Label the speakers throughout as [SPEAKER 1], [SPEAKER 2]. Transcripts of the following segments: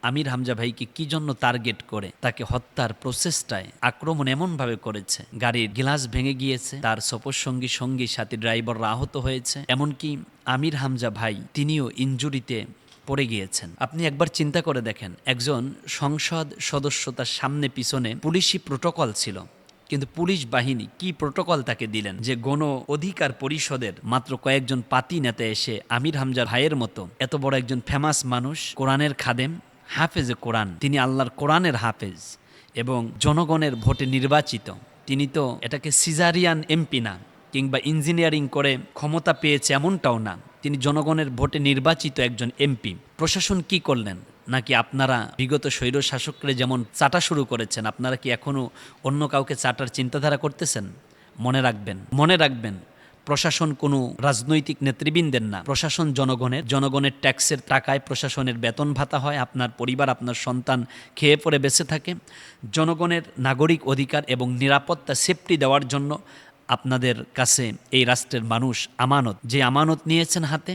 [SPEAKER 1] আমির হামজা ভাইকে কি জন্য টার্গেট করে তাকে হত্যার প্রচেষ্টায় আক্রমণ এমনভাবে করেছে, গাড়ির গ্লাস ভেঙে গিয়েছে, তার সঙ্গী সাথী ড্রাইভাররা আহত হয়েছে, এমনকি আমির হামজা ভাই তিনিও ইনজুরিতে পড়ে গিয়েছেন। আপনি একবার চিন্তা করে দেখেন, একজন সংসদ সদস্য, তার সামনে পিছনে পুলিশি প্রোটোকল ছিল, কিন্তু পুলিশ বাহিনী কি প্রোটোকল তাকে দিলেন যে গণ অধিকার পরিষদের মাত্র কয়েকজন পাতি নেতা এসে আমির হামজা ভাইয়ের মতো এত বড় একজন ফেমাস মানুষ, কোরআনের খাদেম, হাফেজে কোরআন, তিনি আল্লাহর কোরআনের হাফেজ এবং জনগণের ভোটে নির্বাচিত, তিনি তো এটাকে সিজারিয়ান এমপি না, কিংবা ইঞ্জিনিয়ারিং করে ক্ষমতা পেয়েছে এমনটাও না, তিনি জনগণের ভোটে নির্বাচিত একজন এমপি। প্রশাসন কি করলেন? নাকি আপনারা বিগত স্বৈর শাসকরে যেমন চাটা শুরু করেছেন, আপনারা কি এখনও অন্য কাউকে চাটার চিন্তাধারা করতেছেন? মনে রাখবেন, প্রশাসন কোনো রাজনৈতিক নেতৃবৃন্দের না, প্রশাসন জনগণের ট্যাক্সের টাকায় প্রশাসনের বেতন ভাতা হয়, আপনার পরিবার, আপনার সন্তান খেয়ে পরে বেঁচে থাকে। জনগণের নাগরিক অধিকার এবং নিরাপত্তা সেফটি দেওয়ার জন্য আপনাদের কাছে এই রাষ্ট্রের মানুষ আমানত, যে আমানত নিয়েছেন হাতে,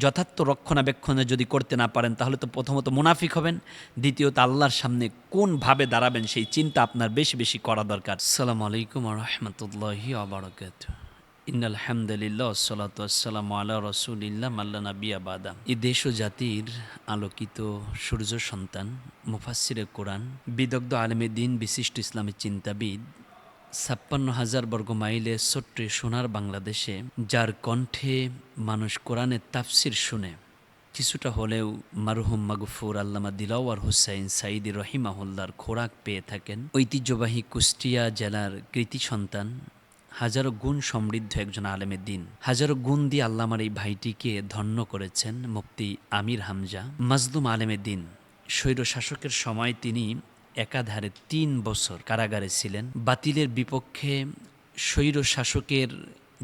[SPEAKER 1] যথার্থ রক্ষণাবেক্ষণে যদি করতে না পারেন তাহলে তো প্রথমত মুনাফিক হবেন, দ্বিতীয়ত আল্লাহর সামনে কোনভাবে দাঁড়াবেন সেই চিন্তা আপনার বেশি বেশি করা দরকার। আসসালামু আলাইকুম ওয়া রাহমাতুল্লাহি ওয়া বারাকাতুহু। ইন্নাল হামদুলিল্লাহ ওয়াসসালাতু ওয়াসসালামু আলা রাসূলিল্লাহ মাল্লা নাবিয়্যা বাদা। এই দেশ ও জাতির আলোকিত সূর্য সন্তান, মুফাসসিরে কোরআন, বিদগ্ধ আলেমে দ্বীন, বিশিষ্ট ইসলামী চিন্তাবিদ, ৫৬,০০০ বর্গ মাইলে ছোট্ট সোনার বাংলাদেশে যার কণ্ঠে মানুষ কোরআনের তাফসির শুনে কিছুটা হলেও মারহুম মাগফুর আল্লামা দিলাওয়ার হুসাইন সাইদি রহিমাহুল্লার খোরাক পেয়ে থাকেন, ঐতিহ্যবাহী কুষ্টিয়া জেলার কৃতি সন্তান, হাজারো গুণ সমৃদ্ধ একজন আলেমের দিন, হাজারো গুণ দিয়ে আল্লামার এই ভাইটিকে ধন্য করেছেন মুফতি আমির হামজা, মাজলুম আলেমের দিন। স্বৈর শাসকের সময় তিনি একাধারে ৩ বছর কারাগারে ছিলেন। বাতিলের বিপক্ষে স্বৈর শাসকের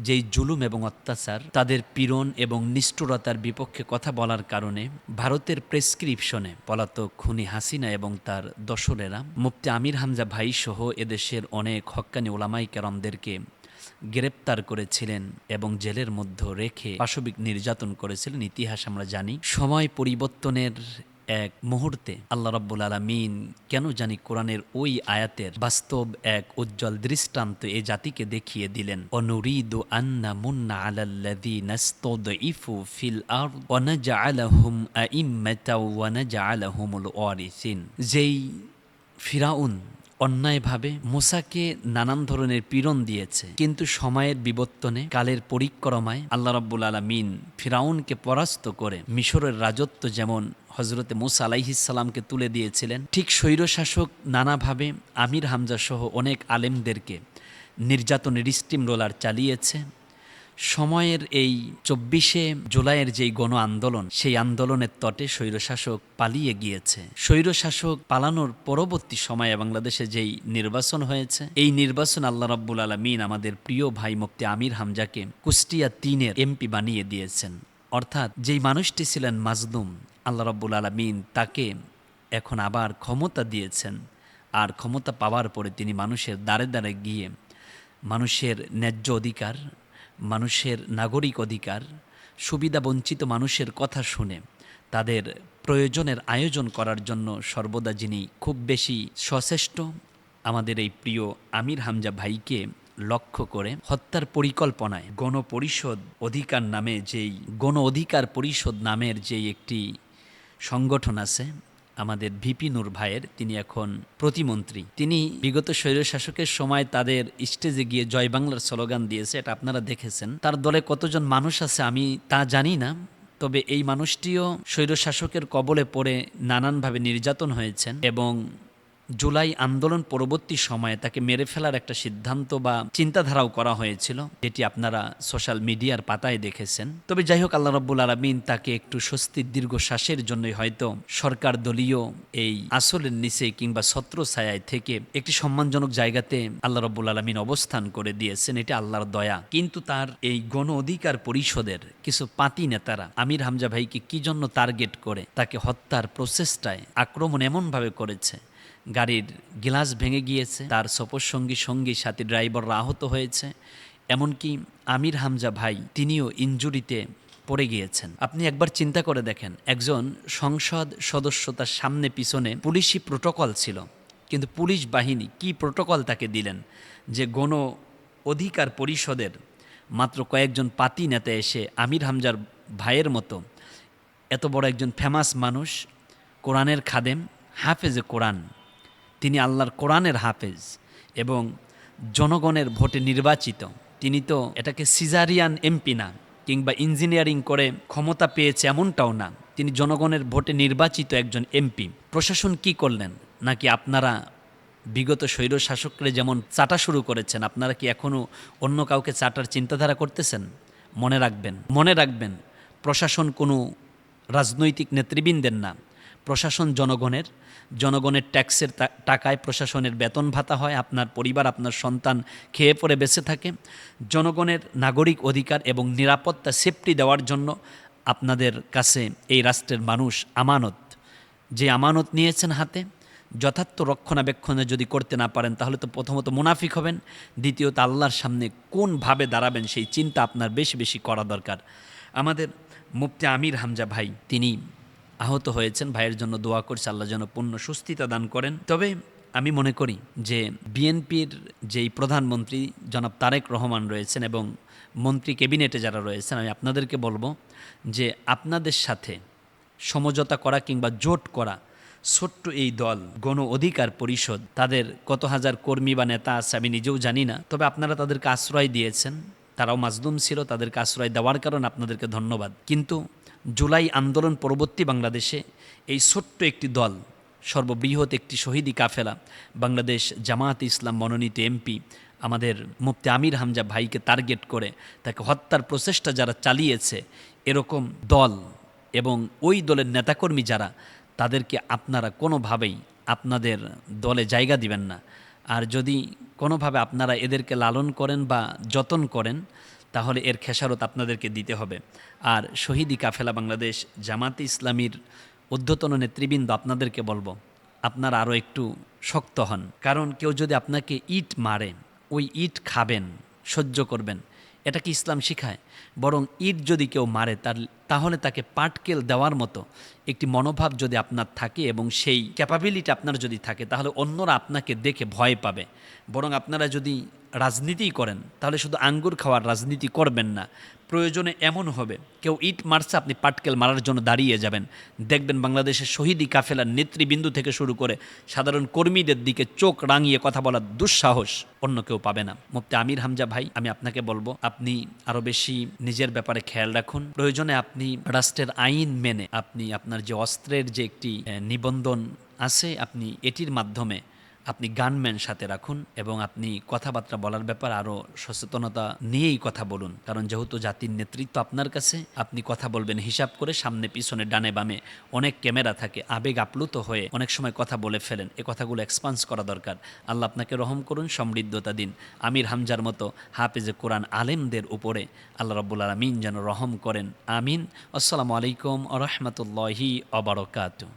[SPEAKER 1] যেই জুলুম এবং অত্যাচার, তাদের পীড়ন এবং নিষ্ঠুরতার বিপক্ষে কথা বলার কারণে ভারতের প্রেসক্রিপশনে পলাতক খুনি হাসিনা এবং তার দশরেরা মুফতি আমির হামজা ভাই সহ এদেশের অনেক হক্কানি ওলামাই কেরামদেরকে গ্রেপ্তার করেছিলেন এবং জেলের মধ্যে রেখে পাশবিক নির্যাতন করেছিলেন। ইতিহাস আমরা জানি। সময় পরিবর্তনের এক মুহূর্তে আল্লাহ রাব্বুল আলামিন কেন জানি কোরআনের ওই আয়াতের বাস্তব এক উজ্জ্বল দৃষ্টান্ত এ জাতিকে দেখিয়ে দিলেন। অনুরিদু আন্না মুন্না আলাল্লাযীনা ইসতুদঈফু ফিল আরদ ওয়া নাজআলাহুম আইম্মাতাও ওয়া নাজআলাহুমুল ওয়ারিসিন। যেই ফিরাউন অন্যায়ভাবে মূসাকে নানান ধরনের পীড়ন দিয়েছে, কিন্তু সময়ের বিবর্তনে, কালের পরিক্রমায় আল্লাহ রাব্বুল আলামিন ফিরাউনকে পরাস্ত করে মিশরের রাজত্ব যেমন হজরতে মূসা আলাইহিসসালামকে তুলে দিয়েছিলেন, ঠিক স্বৈরশাসক নানাভাবে আমির হামজা সহ অনেক আলেমদেরকে নির্যাতনের স্টিম রোলার চালিয়েছে। সময়ের এই ২৪শে জুলাইয়ের যেই গণ আন্দোলন, সেই আন্দোলনের তটে স্বৈরশাসক পালিয়ে গিয়েছে। স্বৈরশাসক পালানোর পরবর্তী সময়ে বাংলাদেশে যেই নির্বাচন হয়েছে, এই নির্বাচন আল্লাহ রাব্বুল আলামিন আমাদের প্রিয় ভাই মুফতি আমির হামজাকে কুষ্টিয়া ৩-এর এমপি বানিয়ে দিয়েছেন। অর্থাৎ যেই মানুষটি ছিলেন মাজলুম, আল্লাহ রাব্বুল আলামিন তাকে এখন আবার ক্ষমতা দিয়েছেন। আর ক্ষমতা পাওয়ার পরে তিনি মানুষের দ্বারে দ্বারে গিয়ে মানুষের ন্যায্য অধিকার, মানুষের নাগরিক অধিকার, সুবিধা বঞ্চিত মানুষের কথা শুনে তাদের প্রয়োজনের আয়োজন করার জন্য সর্বদা যিনি খুব বেশি সচেষ্ট, আমাদের এই প্রিয় আমির হামজা ভাইকে লক্ষ্য করে হত্যার পরিকল্পনায় গণপরিষদ অধিকার নামে গণ অধিকার পরিষদ নামের যেই একটি সংগঠন আছে, আমাদের ভিপি নূর ভাইয়ের, তিনি এখন প্রতিমন্ত্রী, তিনি বিগত স্বৈরশাসকের সময় তাদের স্টেজে গিয়ে জয় বাংলার স্লোগান দিয়েছে, এটা আপনারা দেখেছেন। তার দলে কতজন মানুষ আছে আমি তা জানি না, তবে এই মানুষটিও স্বৈরশাসকের কবলে পড়ে নানানভাবে নির্যাতন হয়েছেন এবং জুলাই আন্দোলন পরবর্তী সময়ে তাকে মেরে ফেলার একটা সিদ্ধান্ত বা চিন্তাধারাও করা হয়েছিল, যেটি আপনারা সোশ্যাল মিডিয়ার পাতায় দেখেছেন। তবে যাই হোক, আল্লাহ রাব্বুল আলামিন তাকে একটু স্বস্তির দীর্ঘশ্বাসের জন্যই হয়তো সরকার দলীয় এই আসলের নিচে কিংবা ছত্র ছায়ায় থেকে একটি সম্মানজনক জায়গাতে আল্লাহ রাব্বুল আলামিন অবস্থান করে দিয়েছেন। এটা আল্লাহর দয়া। কিন্তু তার এই গণ অধিকার পরিষদের কিছু পাতি নেতারা আমির হামজা ভাইকে কি জন্য টার্গেট করে তাকে হত্যার প্রচেষ্টায় আক্রমণ এমনভাবে করেছে, গাড়ির গ্লাস ভেঙে গিয়েছে, তার সঙ্গী সাথী ড্রাইভাররা আহত হয়েছে, এমনকি আমির হামজা ভাই তিনিও ইনজুরিতে পড়ে গিয়েছেন। আপনি একবার চিন্তা করে দেখেন, একজন সংসদ সদস্য, তার সামনে পিছনে পুলিশি প্রোটোকল ছিল, কিন্তু পুলিশ বাহিনী কি প্রোটোকল তাকে দিলেন যে গণ অধিকার পরিষদের মাত্র কয়েকজন পাতি নেতা এসে আমির হামজার ভাইয়ের মতো এত বড় একজন ফেমাস মানুষ, কোরআনের খাদেম, হাফেজে কোরআন, তিনি আল্লাহর কোরআনের হাফেজ এবং জনগণের ভোটে নির্বাচিত। তিনি তো এটাকে সিজারিয়ান এমপি না, কিংবা ইঞ্জিনিয়ারিং করে ক্ষমতা পেয়েছে এমনটাও না, তিনি জনগণের ভোটে নির্বাচিত একজন এমপি। প্রশাসন কি করলেন? নাকি আপনারা বিগত স্বৈর শাসকরা যেমন চাটা শুরু করেছেন, আপনারা কি এখনও অন্য কাউকে চাটার চিন্তাধারা করতেছেন? মনে রাখবেন, প্রশাসন কোনো রাজনৈতিক নেতৃবৃন্দের না, প্রশাসন জনগণের ট্যাক্সের টাকায় প্রশাসনের বেতন ভাতা হয়, আপনার পরিবার, আপনার সন্তান খেয়ে পরে বেঁচে থাকে। জনগণের নাগরিক অধিকার এবং নিরাপত্তা সেফটি দেওয়ার জন্য আপনাদের কাছে এই রাষ্ট্রের মানুষ আমানত, যে আমানত নিয়েছেন হাতে, যথার্থ রক্ষণাবেক্ষণে যদি করতে না পারেন তাহলে তো প্রথমত মুনাফিক হবেন, দ্বিতীয়ত আল্লাহর সামনে কোনভাবে দাঁড়াবেন সেই চিন্তা আপনার বেশি বেশি করা দরকার। আমাদের মুফতি আমির হামজা ভাই, তিনি আহত হয়েছেন, ভাইয়ের জন্য দোয়া করছে আল্লাহ যেন পূর্ণ সুস্থতা দান করেন। তবে আমি মনে করি যে বিএনপির যেই প্রধানমন্ত্রী জনাব তারেক রহমান রয়েছেন এবং মন্ত্রী ক্যাবিনেটে যারা রয়েছেন, আমি আপনাদেরকে বলবো যে আপনাদের সাথে সমঝোতা করা কিংবা জোট করা ছোট্ট এই দল গণ অধিকার পরিষদ, তাদের কত হাজার কর্মী বা নেতা আছে আমি নিজেও জানি না, তবে আপনারা তাদেরকে আশ্রয় দিয়েছেন, তারাও মাজলুম ছিল, তাদেরকে আশ্রয় দেওয়ার কারণে আপনাদেরকে ধন্যবাদ। কিন্তু জুলাই আন্দোলন পরবর্তী বাংলাদেশে এই ছোট্ট একটি দল, সর্ববৃহৎ একটি শহীদি কাফেলা, বাংলাদেশ জামায়াতে ইসলাম মনোনীত এমপি আমাদের মুফতি আমির হামজা ভাইকে টার্গেট করে তাকে হত্যার প্রচেষ্টা যারা চালিয়েছে, এরকম দল এবং ওই দলের নেতাকর্মী যারা, তাদেরকে আপনারা কোনোভাবেই আপনাদের দলে জায়গা দিবেন না। আর যদি কোনোভাবে আপনারা এদেরকে লালন করেন বা যতন করেন, তাহলে এর খেসারত আপনাদেরকে দিতে হবে। আর শহীদি কাফেলা বাংলাদেশ জামাতে ইসলামীর ঊর্ধ্বতন নেতৃবৃন্দ, আপনাদেরকে বলবো আপনারা আরও একটু শক্ত হন। কারণ কেউ যদি আপনাকে ইট মারে, ওই ইট খাবেন, সহ্য করবেন, এটা কি ইসলাম শিখায়? বরং ইট যদি কেউ মারে তাহলে তাকে পাটকেল দেওয়ার মতো একটি মনোভাব যদি আপনার থাকে এবং সেই ক্যাপাবিলিটি আপনার যদি থাকে, তাহলে অন্যরা আপনাকে দেখে ভয় পাবে। বরং আপনারা যদি রাজনীতি করেন তাহলে শুধু আঙ্গুর খাওয়ার রাজনীতি করবেন না, প্রয়োজনে এমন হবে কেউ ইট মারছে, আপনি পাটকেল মারার জন্য দাঁড়িয়ে যাবেন। দেখবেন বাংলাদেশের শহীদি কাফেলার নেতৃবৃন্দু থেকে শুরু করে সাধারণ কর্মীদের দিকে চোখ রাঙিয়ে কথা বলার দুঃসাহস অন্য কেউ পাবে না। মুফতি আমির হামজা ভাই, আমি আপনাকে বলবো আপনি আরও বেশি নিজের ব্যাপারে খেয়াল রাখুন। প্রয়োজনে আপনি রাষ্ট্রের আইন মেনে আপনি আপনার যে অস্ত্রের যে একটি নিবন্ধন আছে, আপনি এটির মাধ্যমে আপনি গানম্যান সাথে রাখুন এবং আপনি কথাবার্তা বলার ব্যাপার আরও সচেতনতা নিয়েই কথা বলুন। কারণ যেহেতু জাতির নেতৃত্ব আপনার কাছে, আপনি কথা বলবেন হিসাব করে, সামনে পিছনে ডানে বামে অনেক ক্যামেরা থাকে, আবেগ আপ্লুত হয়ে অনেক সময় কথা বলে ফেলেন, এ কথাগুলো এক্সপান্স করা দরকার। আল্লাহ আপনাকে রহম করুন, সমৃদ্ধতা দিন। আমির হামজার মতো হাফেজে কোরআন আলেমদের উপরে আল্লাহ রাব্বুল আলামিন যেন রহম করেন, আমিন। আসসালামু আলাইকুম ওয়া রাহমাতুল্লাহি ওয়া বারাকাতুহু।